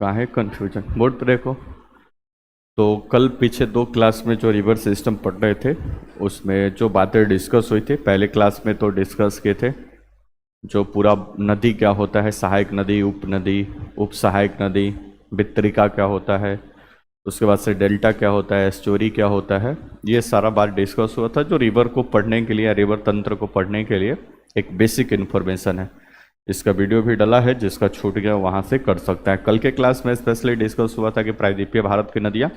कहाँ है confusion, board पे देखो। तो कल पीछे 2 क्लास में जो रिवर सिस्टम पढ़ रहे थे उसमें जो बातें डिस्कस हुई थी, पहले क्लास में तो डिस्कस किए थे जो पूरा नदी क्या होता है, सहायक नदी, उप सहायक नदी, वितरिका क्या होता है, उसके बाद से डेल्टा क्या होता है, एस्टोरी क्या होता है, ये सारा बात डिस्कस हुआ था जो रिवर को पढ़ने के लिए, रिवर तंत्र को पढ़ने के लिए एक बेसिक इन्फॉर्मेशन है। इसका वीडियो भी डला है, जिसका छूट गया वहाँ से कर सकता है। कल के क्लास में स्पेशली डिस्कस हुआ था कि प्रायद्वीपीय भारत की नदियाँ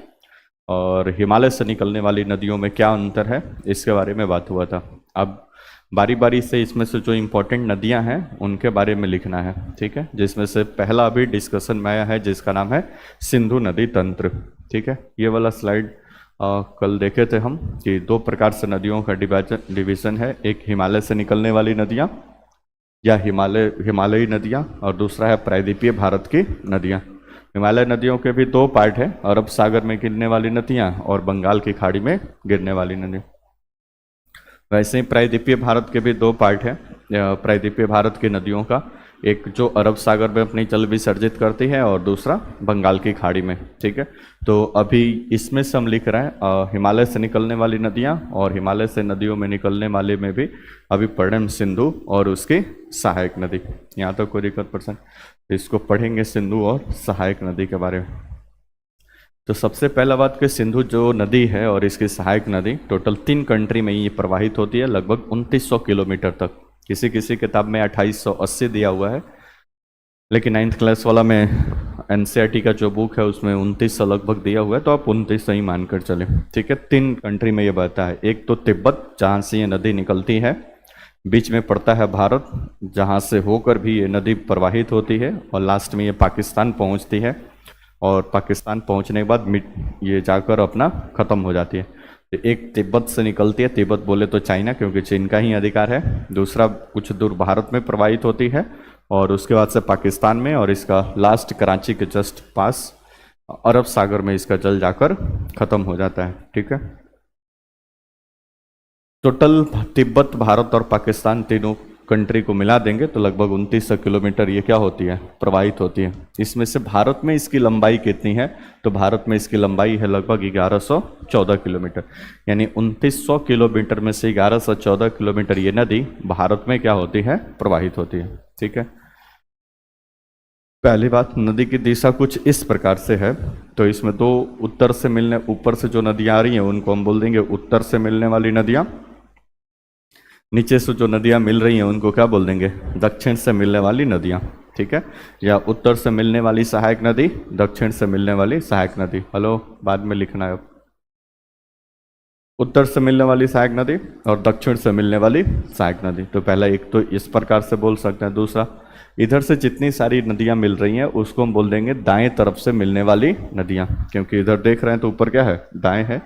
और हिमालय से निकलने वाली नदियों में क्या अंतर है, इसके बारे में बात हुआ था। अब बारी बारी से इसमें से जो इम्पोर्टेंट नदियां हैं उनके बारे में लिखना है, ठीक है। जिसमें से पहला अभी डिस्कशन में आया है जिसका नाम है सिंधु नदी तंत्र, ठीक है। ये वाला स्लाइड कल देखे थे हम कि 2 प्रकार से नदियों का डिवीजन है, एक हिमालय से निकलने वाली नदियाँ या हिमालयी नदियाँ, और दूसरा है प्रायद्वीपीय भारत की नदियाँ। हिमालय नदियों के भी 2 पार्ट है, अरब सागर में गिरने वाली नदियाँ और बंगाल की खाड़ी में गिरने वाली नदियाँ। वैसे ही प्रायद्वीपीय भारत के भी 2 पार्ट है प्रायद्वीपीय भारत की नदियों का, एक जो अरब सागर में अपनी जल विसर्जित करती है और दूसरा बंगाल की खाड़ी में, ठीक है। तो अभी इसमें से हम लिख रहे हैं हिमालय से निकलने वाली नदियाँ, और हिमालय से नदियों में निकलने वाले में भी अभी पढ़ रहे हैं सिंधु और उसकी सहायक नदी। यहाँ तक कोई दिक्कत परसेंट, इसको पढ़ेंगे सिंधु और सहायक नदी के बारे में। तो सबसे पहला बात कि सिंधु जो नदी है और इसकी सहायक नदी टोटल 3 कंट्री में ये प्रवाहित होती है, लगभग 2900 किलोमीटर तक। किसी किसी किताब में 2880 दिया हुआ है, लेकिन 9th क्लास वाला में एनसीईआरटी का जो बुक है उसमें 2900 लगभग दिया हुआ है, तो आप 2900 ही मानकर चले, ठीक है। 3 कंट्री में ये बहता है, एक तो तिब्बत जहाँ से ये नदी निकलती है, बीच में पड़ता है भारत जहाँ से होकर भी ये नदी प्रवाहित होती है, और लास्ट में ये पाकिस्तान पहुँचती है, और पाकिस्तान पहुंचने के बाद ये जाकर अपना ख़त्म हो जाती है। एक तिब्बत से निकलती है, तिब्बत बोले तो चाइना क्योंकि चीन का ही अधिकार है, दूसरा कुछ दूर भारत में प्रवाहित होती है, और उसके बाद से पाकिस्तान में, और इसका लास्ट कराची के जस्ट पास अरब सागर में इसका जल जाकर ख़त्म हो जाता है, ठीक है। टोटल तिब्बत, भारत और पाकिस्तान तीनों कंट्री को मिला देंगे तो लगभग 2900 किलोमीटर ये क्या होती है, प्रवाहित होती है। इसमें से भारत में इसकी लंबाई कितनी है, तो भारत में इसकी लंबाई है लगभग 1114 किलोमीटर, यानी 2900 किलोमीटर में से 1114 किलोमीटर ये नदी भारत में क्या होती है, प्रवाहित होती है, ठीक है। पहली बात, नदी की दिशा कुछ इस प्रकार से है, तो इसमें 2 उत्तर से मिलने, ऊपर से जो नदियाँ आ रही हैं उनको हम बोल देंगे उत्तर से मिलने वाली नदियाँ, नीचे से जो नदियाँ मिल रही हैं उनको क्या बोल देंगे, दक्षिण से मिलने वाली नदियाँ, ठीक है। या उत्तर से मिलने वाली सहायक नदी, दक्षिण से मिलने वाली सहायक नदी। हेलो, बाद में लिखना है, उत्तर से मिलने वाली सहायक नदी और दक्षिण से मिलने वाली सहायक नदी। तो पहला एक तो इस प्रकार से बोल सकते हैं। दूसरा, इधर से जितनी सारी नदियाँ मिल रही हैं उसको हम बोल देंगे दाएं तरफ से मिलने वाली नदियाँ, क्योंकि इधर देख रहे हैं तो ऊपर क्या है, दाएं है,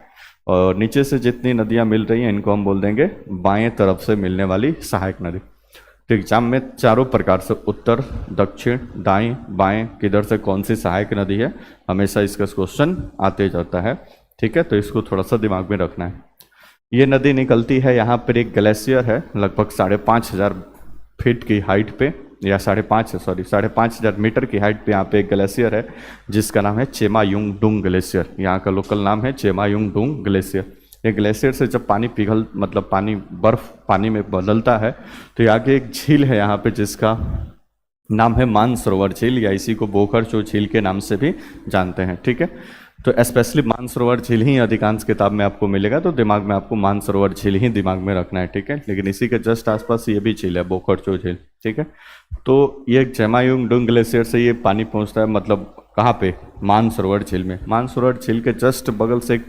और नीचे से जितनी नदियाँ मिल रही हैं इनको हम बोल देंगे बाएं तरफ से मिलने वाली सहायक नदी। तो एग्जाम में चारों प्रकार से उत्तर, दक्षिण, दाएं, बाएं, किधर से कौन सी सहायक नदी है, हमेशा इसका क्वेश्चन आते जाता है, ठीक है। तो इसको थोड़ा सा दिमाग में रखना है। ये नदी निकलती है, यहाँ पर एक ग्लेशियर है लगभग 5500 फीट की हाइट पे, या 5,500 मीटर की हाइट पे यहाँ पे एक ग्लेशियर है जिसका नाम है चेमायुंगडुंग ग्लेशियर। यहाँ का लोकल नाम है चेमायुंगडुंग ग्लेशियर। ये ग्लेशियर से जब पानी पिघल, मतलब पानी, बर्फ पानी में बदलता है, तो यहाँ के एक झील है यहाँ पे जिसका नाम है मानसरोवर झील, या इसी को बोखरचो झील के नाम से भी जानते हैं, ठीक है। तो स्पेशली मानसरोवर झील ही अधिकांश किताब में आपको मिलेगा, तो दिमाग में आपको मानसरोवर झील ही दिमाग में रखना है, ठीक है। लेकिन इसी के जस्ट आसपास ये भी झील है, बोखरचो झील, ठीक है। तो ये चेमायुंगडुंग ग्लेशियर से ये पानी पहुंचता है, मतलब कहाँ पे, मानसरोवर झील में। मानसरोवर झील के जस्ट बगल से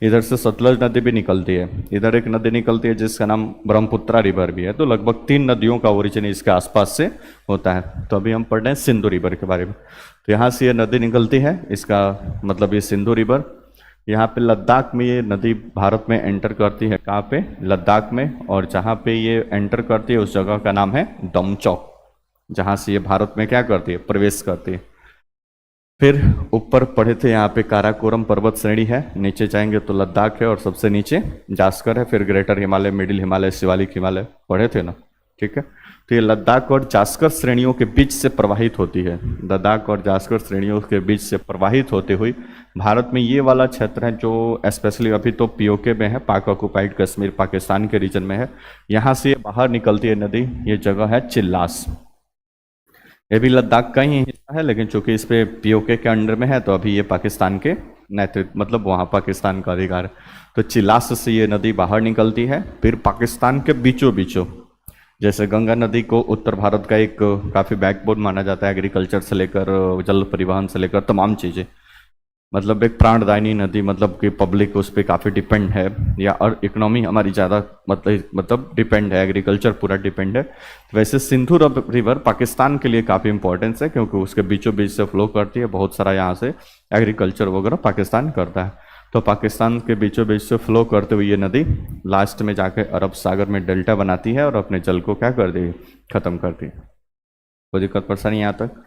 इधर से सतलज नदी भी निकलती है, इधर एक नदी निकलती है जिसका नाम ब्रह्मपुत्रा रिवर भी है। तो लगभग 3 नदियों का ओरिजिन इसके आसपास से होता है। तो अभी हम पढ़ रहे हैं सिंधु रिवर के बारे में। तो यहाँ से ये नदी निकलती है, इसका मतलब ये सिंधु रिवर। यहाँ पे लद्दाख में ये नदी भारत में एंटर करती है, कहाँ पे, लद्दाख में, और जहाँ पे ये एंटर करती है उस जगह का नाम है दमचौक, जहाँ से ये भारत में क्या करती है, प्रवेश करती है। फिर ऊपर पढ़े थे यहाँ पे काराकोरम पर्वत श्रेणी है, नीचे जाएंगे तो लद्दाख है, और सबसे नीचे जास्कर है, फिर ग्रेटर हिमालय, मिडिल हिमालय, शिवालिक हिमालय पढ़े थे ना, ठीक है। तो ये लद्दाख और जास्कर श्रेणियों के बीच से प्रवाहित होती है। लद्दाख और जास्कर श्रेणियों के बीच से प्रवाहित होते हुए भारत में ये वाला क्षेत्र है जो स्पेशली अभी तो पीओके में है, पाक ऑक्युपाइड कश्मीर पाकिस्तान के रीजन में है। यहाँ से बाहर निकलती है नदी, ये जगह है चिल्लास। ये भी लद्दाख का ही हिस्सा है, लेकिन चूंकि इस पे पीओके के अंडर में है तो अभी ये पाकिस्तान के नेतृत्व, मतलब वहाँ पाकिस्तान का अधिकार है। तो चिल्लास से ये नदी बाहर निकलती है, फिर पाकिस्तान के बीचों बीचों, जैसे गंगा नदी को उत्तर भारत का एक काफ़ी बैकबोन माना जाता है, एग्रीकल्चर से लेकर जल परिवहन से लेकर तमाम चीज़ें, मतलब एक प्राणदायिनी नदी, मतलब कि पब्लिक उस पर काफ़ी डिपेंड है, या और इकोनॉमी हमारी ज़्यादा मतलब डिपेंड है, एग्रीकल्चर पूरा डिपेंड है। तो वैसे सिंधु रिवर पाकिस्तान के लिए काफ़ी इंपॉर्टेंस है, क्योंकि उसके बीचों बीच से फ्लो करती है, बहुत सारा यहाँ से एग्रीकल्चर वगैरह पाकिस्तान करता है। तो पाकिस्तान के बीचों बीच से फ्लो करते हुए ये नदी लास्ट में जाके अरब सागर में डेल्टा बनाती है और अपने जल को क्या कर दी, खत्म करती है। कोई दिक्कत परेशानी यहाँ तक?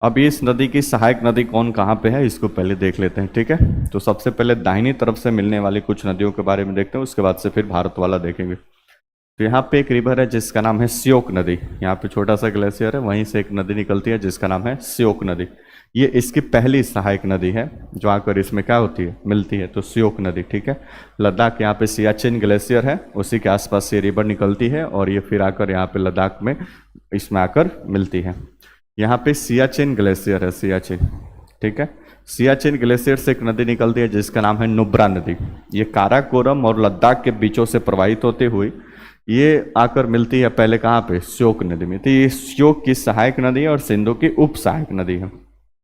अब इस नदी की सहायक नदी कौन कहाँ पे है इसको पहले देख लेते हैं, ठीक है। तो सबसे पहले दाहिनी तरफ से मिलने वाली कुछ नदियों के बारे में देखते हैं, उसके बाद से फिर भारत वाला देखेंगे। तो यहाँ पे एक रिवर है जिसका नाम है श्योक नदी। यहाँ पे छोटा सा ग्लेशियर है, वहीं से एक नदी निकलती है जिसका नाम है श्योक नदी। ये इसकी पहली सहायक नदी है जो आकर इसमें क्या होती है, मिलती है, तो श्योक नदी, ठीक है। लद्दाख यहाँ पे सियाचिन ग्लेशियर है, उसी के आसपास से रिवर निकलती है और ये फिर आकर यहाँ पे लद्दाख में इसमें आकर मिलती है। यहाँ पे सियाचिन ग्लेशियर है, सियाचिन, ठीक है। सियाचिन ग्लेशियर से एक नदी निकलती है जिसका नाम है नुब्रा नदी। ये काराकोरम और लद्दाख के बीचों से प्रवाहित होते हुए ये आकर मिलती है पहले कहाँ पे, श्योक नदी में। तो ये श्योक की सहायक नदी है और सिंधु की उप सहायक नदी है।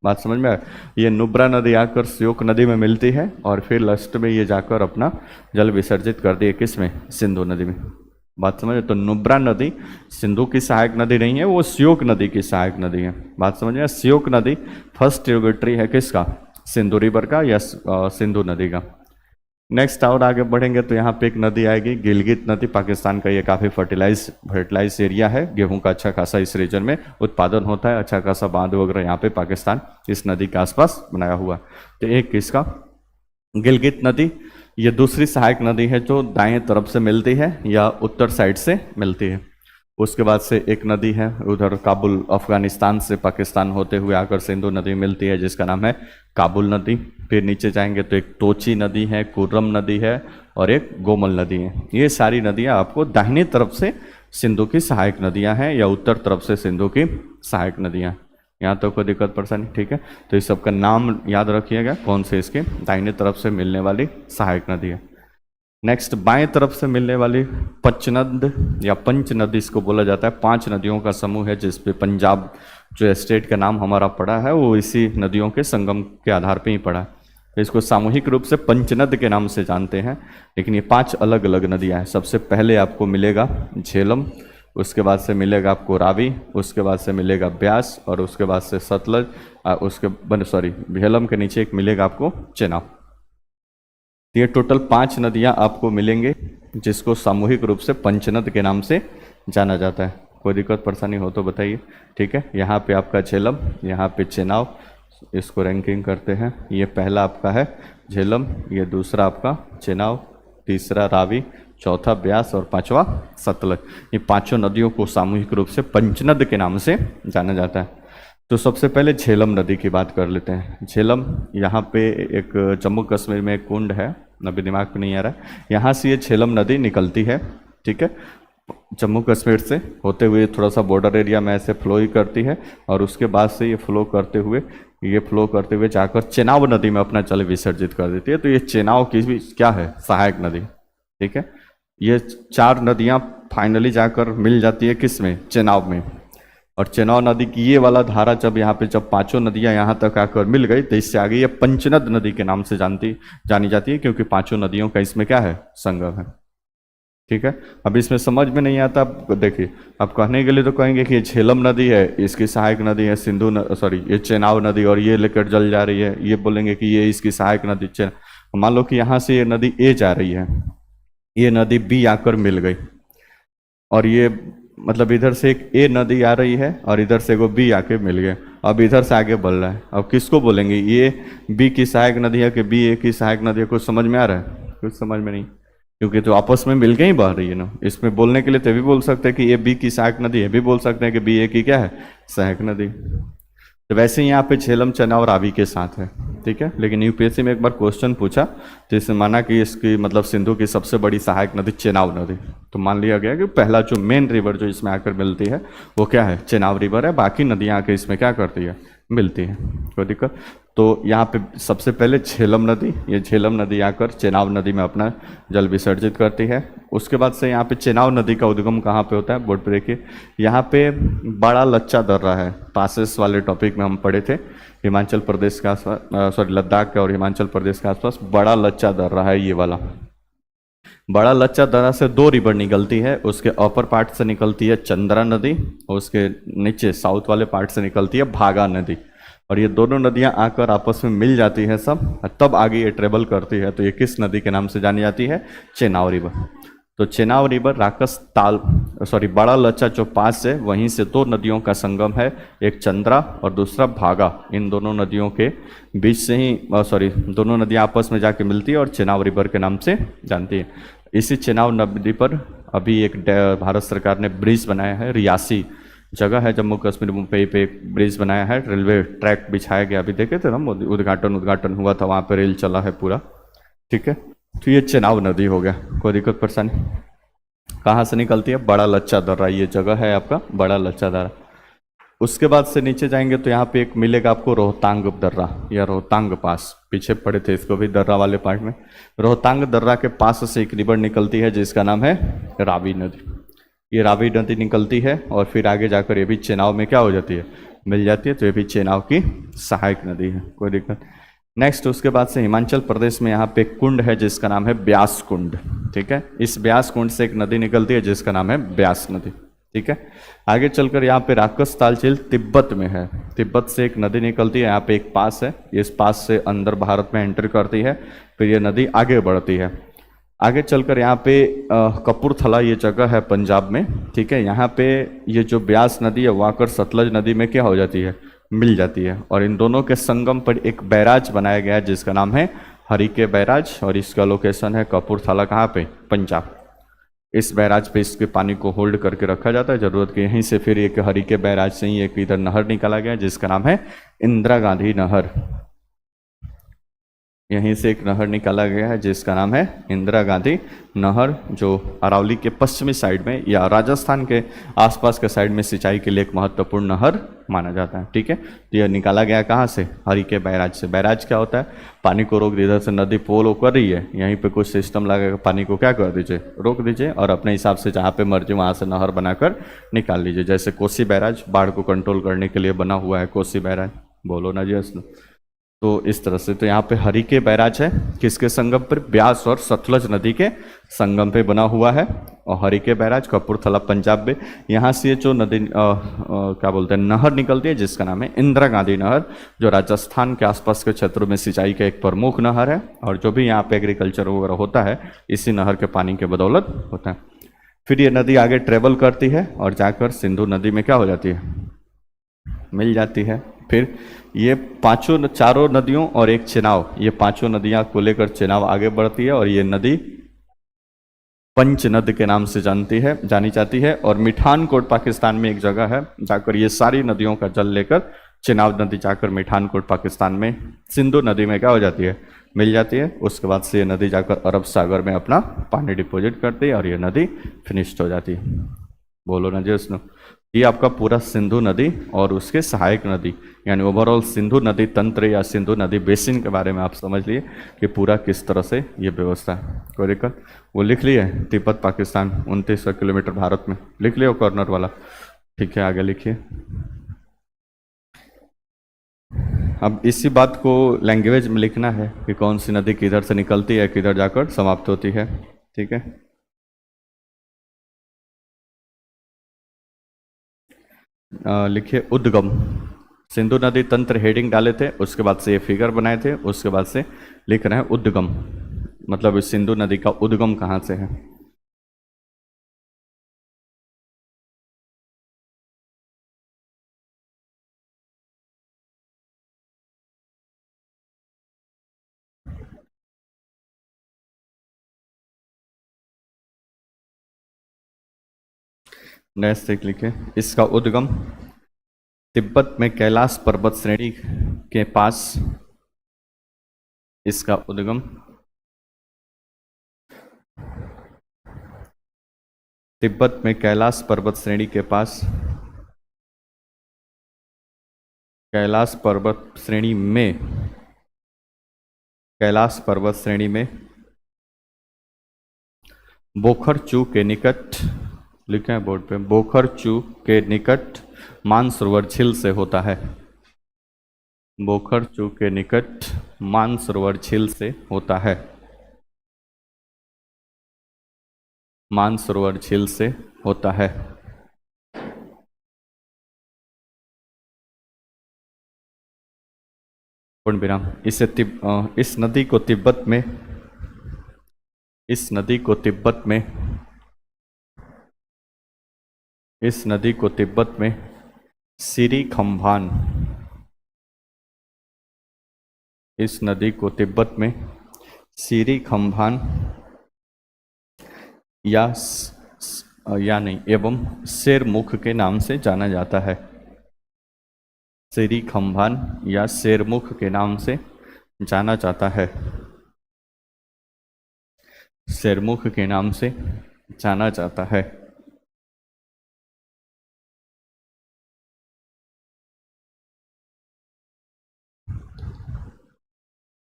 बात समझ में आया? ये नुब्रा नदी आकर श्योक नदी में मिलती है और फिर लास्ट में ये जाकर अपना जल विसर्जित कर दिए किसमें, सिंधु नदी में। बात समझ? तो नुब्रा नदी सिंधु की सहायक नदी नहीं है, वो श्योक नदी की सहायक नदी है। बात समझ में? श्योक नदी फर्स्ट ट्रिब्यूटरी है किसका, सिंधु रिवर का या सिंधु नदी का। नेक्स्ट और आगे बढ़ेंगे तो यहाँ पे एक नदी आएगी गिलगित नदी, पाकिस्तान का ये काफ़ी फर्टिलाइज एरिया है, गेहूं का अच्छा खासा इस रीजन में उत्पादन होता है, अच्छा खासा बांध वगैरह यहाँ पे पाकिस्तान इस नदी के आसपास बनाया हुआ। तो एक किसका, गिलगित नदी, ये दूसरी सहायक नदी है जो दाएं तरफ से मिलती है या उत्तर साइड से मिलती है। उसके बाद से एक नदी है उधर काबुल अफगानिस्तान से पाकिस्तान होते हुए आकर सिंधु नदी मिलती है जिसका नाम है काबुल नदी। फिर नीचे जाएंगे तो एक टोची नदी है, कुर्रम नदी है और एक गोमल नदी है। ये सारी नदियाँ आपको दाहिनी तरफ से सिंधु की सहायक नदियाँ हैं या उत्तर तरफ से सिंधु की सहायक नदियाँ। यहाँ तो कोई दिक्कत परेशानी, ठीक है। तो इस सबका नाम याद रखिएगा कौन से इसके दाहिने तरफ से मिलने वाली सहायक नदी है। नेक्स्ट बाएं तरफ से मिलने वाली पंचनद या पंच नदी इसको बोला जाता है। 5 नदियों का समूह है जिस पे पंजाब जो स्टेट का नाम हमारा पड़ा है वो इसी नदियों के संगम के आधार पे ही पड़ा है। तो इसको सामूहिक रूप से पंचनद के नाम से जानते हैं, लेकिन ये 5 अलग अलग नदियाँ हैं। सबसे पहले आपको मिलेगा झेलम, उसके बाद से मिलेगा आपको रावी, उसके बाद से मिलेगा ब्यास और उसके बाद से सतलज, झेलम के नीचे एक मिलेगा आपको चेनाब। ये टोटल 5 नदियाँ आपको मिलेंगे जिसको सामूहिक रूप से पंचनद के नाम से जाना जाता है। कोई दिक्कत परेशानी हो तो बताइए, ठीक है। यहाँ पे आपका झेलम, यहाँ पे चेनाब, इसको रैंकिंग करते हैं। ये पहला आपका है झेलम, ये दूसरा आपका चेनाब, तीसरा रावी, चौथा ब्यास और 5वां सतलज। ये 5 नदियों को सामूहिक रूप से पंचनद के नाम से जाना जाता है। तो सबसे पहले झेलम नदी की बात कर लेते हैं। झेलम यहाँ पे एक जम्मू कश्मीर में एक कुंड है, अभी दिमाग में नहीं आ रहा है, यहाँ से ये झेलम नदी निकलती है, ठीक है। जम्मू कश्मीर से होते हुए थोड़ा सा बॉर्डर एरिया में ऐसे फ्लो ही करती है और उसके बाद से ये फ्लो करते हुए जाकर चेनाब नदी में अपना जल विसर्जित कर देती है। तो ये चेनाब की भी क्या है, सहायक नदी, ठीक है। ये 4 नदियाँ फाइनली जाकर मिल जाती है किस में, चेनाब में। और चेनाब नदी की ये वाला धारा जब 5 नदियाँ यहाँ तक आकर मिल गई तो इससे आगे ये पंचनद नदी के नाम से जानी जाती है, क्योंकि 5 नदियों का इसमें क्या है, संगम है, ठीक है। अब इसमें समझ में नहीं आता, देखिए आप कहने के लिए तो कहेंगे कि ये झेलम नदी है, इसकी सहायक नदी है ये चेनाब नदी और ये लेकर जल जा रही है, ये बोलेंगे कि ये इसकी सहायक नदी। मान लो कि यहाँ से ये नदी ए जा रही है, ये नदी बी आकर मिल गई और ये मतलब इधर से एक ए नदी आ रही है और इधर से वो बी आके मिल गए, अब इधर से आगे बढ़ रहा है। अब किसको बोलेंगे, ये बी की सहायक नदी है कि बी ए की सहायक नदी है? कुछ समझ में आ रहा है? कुछ समझ में नहीं। क्योंकि तो आपस में मिल के ही बह रही है ना। इसमें बोलने के लिए तो भी बोल सकते हैं कि ये बी की सहायक नदी है, भी बोल सकते हैं कि बी ए की क्या है, सहायक नदी। तो वैसे ही यहाँ पे झेलम, चना और रावी के साथ है, ठीक है। लेकिन यूपीएससी में एक बार क्वेश्चन पूछा तो इसने माना कि इसकी मतलब सिंधु की सबसे बड़ी सहायक नदी चेनाब नदी। तो मान लिया गया कि पहला जो मेन रिवर जो इसमें आकर मिलती है वो क्या है, चेनाब रिवर है। बाकी नदियाँ आकर इसमें क्या करती है, मिलती है, कोई दिक्कत। तो यहाँ पे सबसे पहले झेलम नदी, ये झेलम नदी आकर चेनाब नदी में अपना जल विसर्जित करती है। उसके बाद से यहाँ पे चेनाब नदी का उद्गम कहाँ पे होता है, बोर्ड पे देखिए। यहाँ पे बड़ा लच्चा दर्रा है, पासेस वाले टॉपिक में हम पढ़े थे, हिमाचल प्रदेश के आसपास, सॉरी लद्दाख के और हिमाचल प्रदेश के आसपास बड़ा लच्चा दर्रा है ये वाला। बड़ा लच्चा दर्रा से दो रिवर निकलती है, उसके अपर पार्ट से निकलती है चंद्रा नदी और उसके नीचे साउथ वाले पार्ट से निकलती है भागा नदी। और ये दोनों नदियां आकर आपस में मिल जाती हैं सब, तब आगे ये ट्रेवल करती है। तो ये किस नदी के नाम से जानी जाती है, चेनाब रिवर। तो चेनाब रिवर राकस ताल, सॉरी बड़ा लच्चा जो पास है वहीं से दो नदियों का संगम है, एक चंद्रा और दूसरा भागा। इन दोनों नदियों के बीच से ही सॉरी दोनों नदियां आपस में जाके मिलती है और चेनाब रिवर के नाम से जानती है। इसी चेनाब नदी पर अभी एक भारत सरकार ने ब्रिज बनाया है, रियासी जगह है जम्मू कश्मीर मुंबई पे एक ब्रिज बनाया है, रेलवे ट्रैक बिछाया गया, अभी देखे थे ना उद्घाटन हुआ था, वहाँ पे रेल चला है पूरा, ठीक है। तो ये चेनाब नदी हो गया, कोई दिक्कत परेशानी। कहाँ से निकलती है, बड़ा लच्चा दर्रा, ये जगह है आपका बड़ा लच्चा दर्रा। उसके बाद से नीचे जाएंगे तो यहाँ पे एक मिलेगा आपको रोहतांग दर्रा या रोहतांग पास, पीछे पड़े थे इसको भी दर्रा वाले पार्ट में। रोहतांग दर्रा के पास से एक रिवर निकलती है जिसका नाम है रावी नदी। ये रावी नदी निकलती है और फिर आगे जाकर ये भी चेनाब में क्या हो जाती है, मिल जाती है। तो ये भी चेनाब की सहायक नदी है, कोई दिक्कत। नेक्स्ट उसके बाद से हिमाचल प्रदेश में यहाँ पे एक कुंड है जिसका नाम है ब्यास कुंड, ठीक है। इस ब्यास कुंड से एक नदी निकलती है जिसका नाम है ब्यास नदी, ठीक है। आगे चलकर यहाँ पे राकस ताल झील तिब्बत में है, तिब्बत से एक नदी निकलती है, यहाँ पे एक पास है, इस पास से अंदर भारत में एंटर करती है, फिर ये नदी आगे बढ़ती है। आगे चलकर यहाँ पे कपूरथला ये जगह है पंजाब में, ठीक है। यहाँ पे ये जो ब्यास नदी है वो आकर सतलज नदी में क्या हो जाती है, मिल जाती है। और इन दोनों के संगम पर एक बैराज बनाया गया है जिसका नाम है हरिके बैराज, और इसका लोकेशन है कपूरथला, कहाँ पे, पंजाब। इस बैराज पे इसके पानी को होल्ड करके रखा जाता है जरूरत के। यहीं से फिर एक हरिके बैराज से ही एक इधर नहर निकाला गया जिसका नाम है इंदिरा गांधी नहर। यहीं से एक नहर निकाला गया है जिसका नाम है इंदिरा गांधी नहर, जो अरावली के पश्चिमी साइड में या राजस्थान के आसपास के साइड में सिंचाई के लिए एक महत्वपूर्ण नहर माना जाता है, ठीक है। तो यह निकाला गया कहाँ से, हरिके बैराज से। बैराज क्या होता है, पानी को रोक, इधर से नदी पोल कर रही है, यहीं पे कुछ सिस्टम लगा पानी को क्या कर दीजिए, रोक दीजिए, और अपने हिसाब से जहाँ पे मर्जी वहाँ से नहर बनाकर निकाल लीजिए। जैसे कोसी बैराज बाढ़ को कंट्रोल करने के लिए बना हुआ है, कोसी बैराज, बोलो ना जी। तो इस तरह से तो यहाँ पे हरिके बैराज है, किसके संगम पर, ब्यास और सतलज नदी के संगम पे बना हुआ है। और हरिके बैराज कपूरथला पंजाब में, यहाँ से ये जो नदी क्या बोलते हैं नहर निकलती है जिसका नाम है इंदिरा गांधी नहर, जो राजस्थान के आसपास के क्षेत्रों में सिंचाई का एक प्रमुख नहर है। और जो भी यहाँ पे एग्रीकल्चर वगैरह होता है इसी नहर के पानी के बदौलत होता है। फिर ये नदी आगे ट्रेवल करती है और जाकर सिंधु नदी में क्या हो जाती है, मिल जाती है। फिर ये पांचों चारों नदियों और एक चेनाब, ये पांचों नदियां को लेकर चेनाब आगे बढ़ती है और ये नदी पंच नद के नाम से जानी जाती है। और मिठानकोट पाकिस्तान में एक जगह है, जाकर ये सारी नदियों का जल लेकर चेनाब नदी जाकर मिठानकोट पाकिस्तान में सिंधु नदी में क्या हो जाती है, मिल जाती है। उसके बाद से ये नदी जाकर अरब सागर में अपना पानी डिपोजिट करती है और ये नदी फिनिश्ड हो जाती है। बोलो ना जी उसने। ये आपका पूरा सिंधु नदी और उसके सहायक नदी, यानी ओवरऑल सिंधु नदी तंत्र या सिंधु नदी बेसिन के बारे में आप समझ लिए कि पूरा किस तरह से ये व्यवस्था है। कोई दिक्कत, वो लिख लिए तिब्बत पाकिस्तान 2900 किलोमीटर भारत में, लिख लियो कॉर्नर वाला, ठीक है। आगे लिखिए। अब इसी बात को लैंग्वेज में लिखना है कि कौन सी नदी किधर से निकलती है, किधर जाकर समाप्त होती है, ठीक है। लिखिए उद्गम, सिंधु नदी तंत्र हेडिंग डाले थे, उसके बाद से ये फिगर बनाए थे, उसके बाद से लिख रहे हैं उद्गम, मतलब इस सिंधु नदी का उद्गम कहाँ से है। नेक्स्ट एक लिखे, इसका उद्गम तिब्बत में कैलाश पर्वत श्रेणी के पास, इसका उद्गम तिब्बत में कैलाश पर्वत श्रेणी के पास, कैलाश पर्वत श्रेणी में, कैलाश पर्वत श्रेणी में बोखरचू के निकट, लिखा है बोर्ड पे, बोखरचू के निकट मानसरोवर झील से होता है। बोखरचू के निकट मानसरोवर झील से होता है, मानसरोवर झील से होता है। पूर्ण विराम। इस नदी को तिब्बत में, इस नदी को तिब्बत में, इस नदी को तिब्बत में सिरी खम्भान, इस नदी को तिब्बत में सिरी खम्भान या नहीं एवं शेरमुख के नाम से जाना जाता है। सिरी खम्भान या शेरमुख के नाम से जाना जाता है, शेरमुख के नाम से जाना जाता है।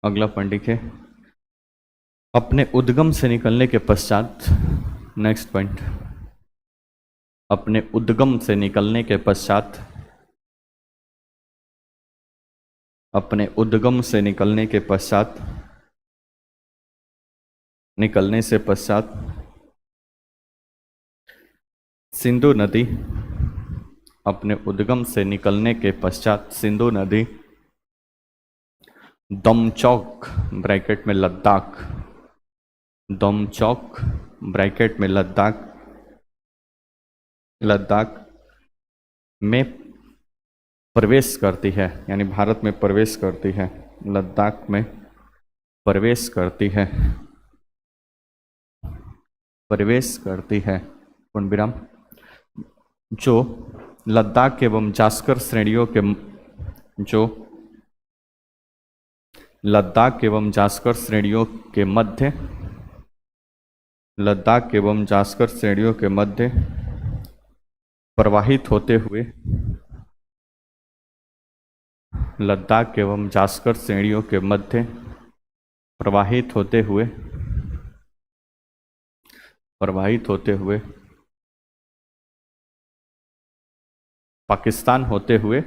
अगला पॉइंट है, अपने उद्गम से निकलने के पश्चात, नेक्स्ट पॉइंट, अपने उद्गम से निकलने के पश्चात, अपने उद्गम से निकलने के पश्चात, निकलने से पश्चात सिंधु नदी, अपने उद्गम से निकलने के पश्चात सिंधु नदी दमचौक ब्रैकेट में लद्दाख, दमचौक ब्रैकेट में लद्दाख, लद्दाख में प्रवेश करती है, यानी भारत में प्रवेश करती है, लद्दाख में प्रवेश करती है, प्रवेश करती है। पूर्ण विराम। जो लद्दाख एवं जास्कर श्रेणियों के, जो लद्दाख एवं जास्कर श्रेणियों के मध्य, लद्दाख एवं जास्कर श्रेणियों के मध्य प्रवाहित होते हुए, लद्दाख एवं जास्कर श्रेणियों के मध्य प्रवाहित होते हुए, प्रवाहित होते हुए पाकिस्तान होते हुए,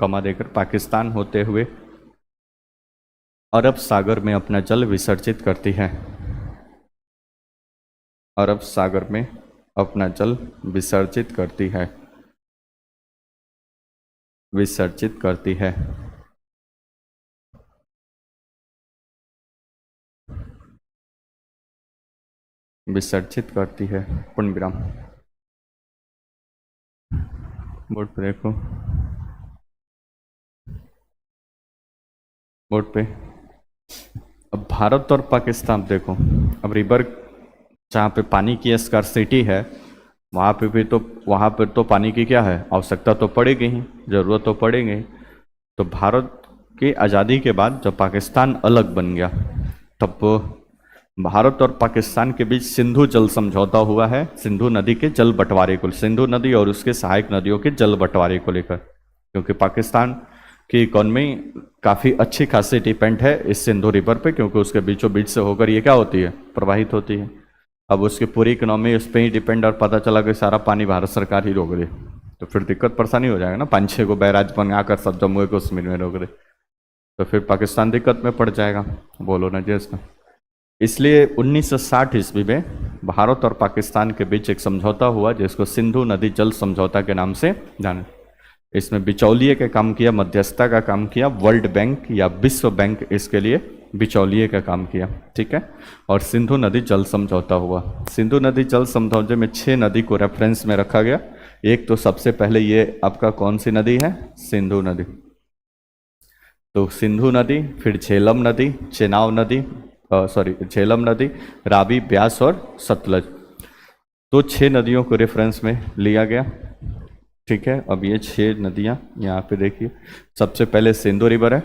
कमा देकर पाकिस्तान होते हुए अरब सागर में अपना जल विसर्जित करती है, अरब सागर में अपना जल विसर्जित करती है, विसर्जित करती है। विसर्जित करती है। पूर्ण विराम। बोर्ड पे देखो, बोर्ड पे अब भारत और पाकिस्तान देखो, अब रिवर जहाँ पे पानी की स्कार्सिटी है वहाँ पे भी तो, वहाँ पर तो पानी की क्या है, आवश्यकता तो पड़ेगी ही, ज़रूरत तो पड़ेगी। तो भारत की आज़ादी के बाद जब पाकिस्तान अलग बन गया तब भारत और पाकिस्तान के बीच सिंधु जल समझौता हुआ है, सिंधु नदी के जल बंटवारे को, सिंधु नदी और उसके सहायक नदियों के जल बंटवारे को लेकर, क्योंकि पाकिस्तान की इकोनॉमी काफ़ी अच्छी खासी डिपेंड है इस सिंधु रिवर पे, क्योंकि उसके बीचों बीच से होकर ये क्या होती है, प्रवाहित होती है। अब उसकी पूरी इकोनॉमी उस पर ही डिपेंड, और पता चला कि सारा पानी भारत सरकार ही रोक रही, तो फिर दिक्कत परेशानी हो जाएगा ना, 5-6 को बैराज बनाकर सब जम्मू को कश्मीर में रोक रहे, तो फिर पाकिस्तान दिक्कत में पड़ जाएगा। बोलो ना जी इसका। इसलिए 1960 ईस्वी में भारत और पाकिस्तान के बीच एक समझौता हुआ जिसको सिंधु नदी जल समझौता के नाम से जाना। इसमें बिचौलिए का काम किया, मध्यस्थता का काम किया वर्ल्ड बैंक या विश्व बैंक, इसके लिए बिचौलिए का काम किया, ठीक है। और सिंधु नदी जल समझौता हुआ। सिंधु नदी जल समझौते में 6 नदी को रेफरेंस में रखा गया। एक तो सबसे पहले ये आपका कौन सी नदी है, सिंधु नदी। तो सिंधु नदी, फिर झेलम नदी, चेनाब नदी, झेलम नदी, रावी, ब्यास और सतलज। तो 6 नदियों को रेफरेंस में लिया गया। ठीक है, अब ये 6 नदियाँ यहाँ पे देखिए, सबसे पहले सिंधु रिवर है,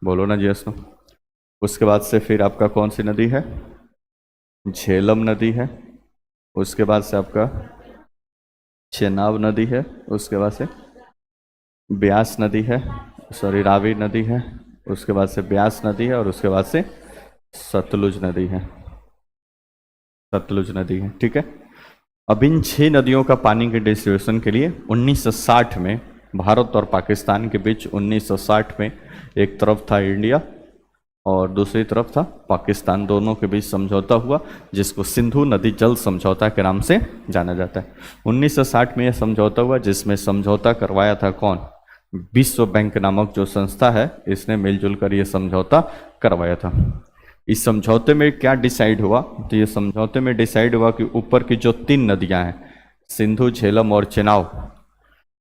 बोलो ना जी असनो। उसके बाद से फिर आपका कौन सी नदी है, झेलम नदी है। उसके बाद से आपका चेनाब नदी है। उसके बाद से ब्यास नदी है, सॉरी रावी नदी है। उसके बाद से ब्यास नदी है और उसके बाद से सतलुज नदी है, सतलुज नदी है। ठीक है, अब इन 6 नदियों का पानी के डिस्ट्रीब्यूशन के लिए 1960 में भारत और पाकिस्तान के बीच 1960 में एक तरफ था इंडिया और दूसरी तरफ था पाकिस्तान, दोनों के बीच समझौता हुआ जिसको सिंधु नदी जल समझौता के नाम से जाना जाता है। 1960 में यह समझौता हुआ जिसमें समझौता करवाया था कौन, विश्व बैंक नामक जो संस्था है, इसने मिलजुल कर यह समझौता करवाया था। इस समझौते में क्या डिसाइड हुआ, तो ये समझौते में डिसाइड हुआ कि ऊपर की जो 3 नदियां हैं, सिंधु, झेलम और चेनाब,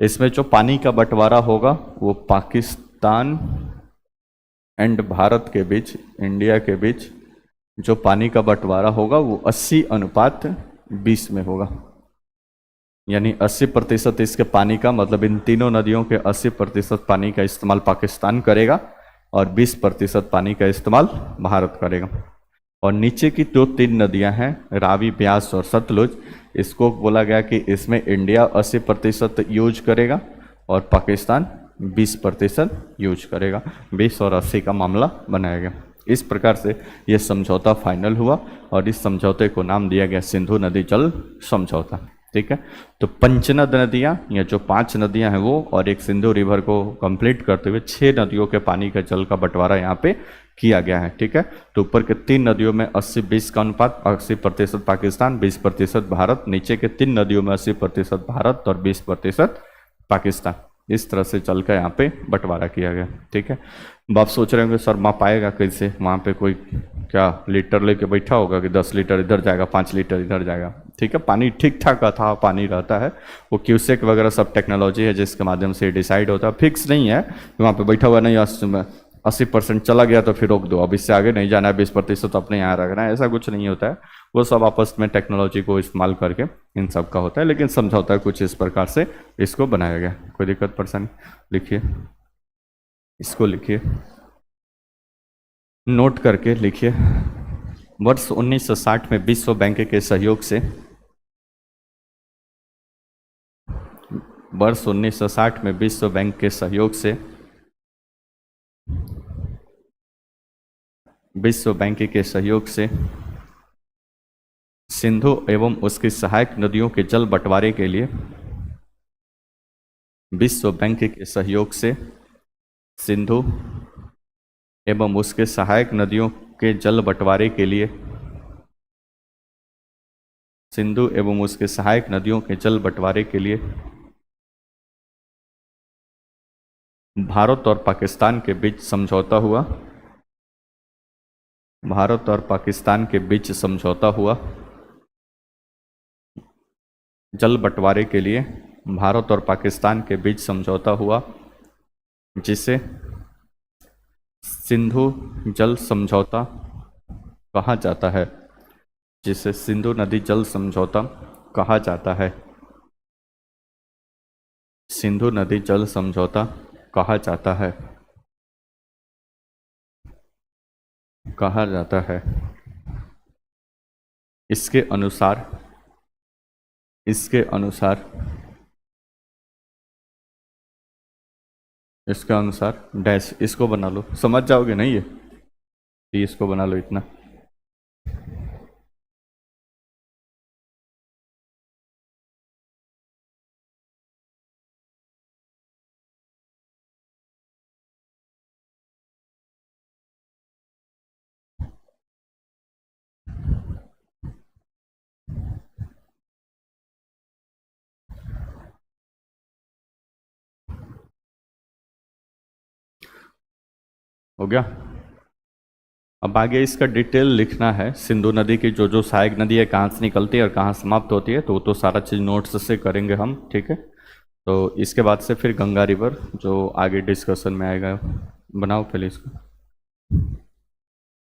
इसमें जो पानी का बंटवारा होगा वो पाकिस्तान एंड भारत के बीच, इंडिया के बीच जो पानी का बंटवारा होगा वो 80:20 में होगा। यानी 80% इसके पानी का, मतलब इन तीनों नदियों के 80% पानी का इस्तेमाल पाकिस्तान करेगा और 20% पानी का इस्तेमाल भारत करेगा। और नीचे की जो 3 नदियां हैं, रावी, ब्यास और सतलुज, इसको बोला गया कि इसमें इंडिया 80% यूज करेगा और पाकिस्तान 20% यूज करेगा। 20 और 80 का मामला बनाया गया। इस प्रकार से यह समझौता फाइनल हुआ और इस समझौते को नाम दिया गया सिंधु नदी जल समझौता। ठीक है, तो पंचनद नदियाँ या जो 5 नदियाँ हैं वो और एक सिंधु रिवर को कंप्लीट करते हुए 6 नदियों के पानी का जल का बंटवारा यहाँ पे किया गया है। ठीक है, तो ऊपर के 3 नदियों में 80-20 का अनुपात, 80% पाकिस्तान, 20% भारत। नीचे के 3 नदियों में 80% भारत और 20% पाकिस्तान। इस तरह से जल का यहाँ पे बंटवारा किया गया। ठीक है, अब आप सोच रहे होंगे सर माप आएगा कैसे, वहाँ पे कोई क्या लीटर लेके बैठा होगा कि 10 लीटर इधर जाएगा, 5 लीटर इधर जाएगा। ठीक है, पानी ठीक ठाक का था, पानी रहता है, वो क्यूसेक वगैरह सब टेक्नोलॉजी है जिसके माध्यम से डिसाइड होता है। फिक्स नहीं है, वहाँ पे बैठा हुआ नहीं 80% चला गया तो फिर रोक दो, अब इससे आगे नहीं जाना है, 20% अपने यहाँ रखना है, ऐसा कुछ नहीं होता है। वो सब आपस में टेक्नोलॉजी को इस्तेमाल करके इन सब का होता है, लेकिन समझौता कुछ इस प्रकार से इसको बनाया गया। कोई दिक्कत परेशानी, लिखिए, इसको लिखिए, नोट करके लिखिए। वर्ष 1960 में विश्व बैंक के सहयोग से, वर्ष 1960 में विश्व बैंक के सहयोग से विश्व बैंक के सहयोग से सिंधु एवं उसकी सहायक नदियों के जल बंटवारे के लिए, विश्व बैंक के सहयोग से सिंधु एवं उसके सहायक नदियों के जल बंटवारे के लिए, सिंधु एवं उसके सहायक नदियों के जल बंटवारे के लिए भारत और पाकिस्तान के बीच समझौता हुआ। भारत और पाकिस्तान के बीच समझौता हुआ। जल बंटवारे के लिए भारत और पाकिस्तान के बीच समझौता हुआ जिसे सिंधु जल समझौता कहा जाता है, जिसे सिंधु नदी जल समझौता कहा जाता है। सिंधु नदी जल समझौता कहा जाता है, कहा जाता है। इसके अनुसार, इसके अनुसार, इसके अनुसार डैश, इसको बना लो, समझ जाओगे नहीं ये इसको बना लो इतना। हो गया। अब आगे इसका डिटेल लिखना है। सिंधु नदी की जो जो सहायक नदी है कहाँ से निकलती है और कहाँ समाप्त होती है, तो सारा चीज़ नोट्स से करेंगे हम। ठीक है, तो इसके बाद से फिर गंगा रिवर जो आगे डिस्कशन में आएगा। बनाओ पहले इसको।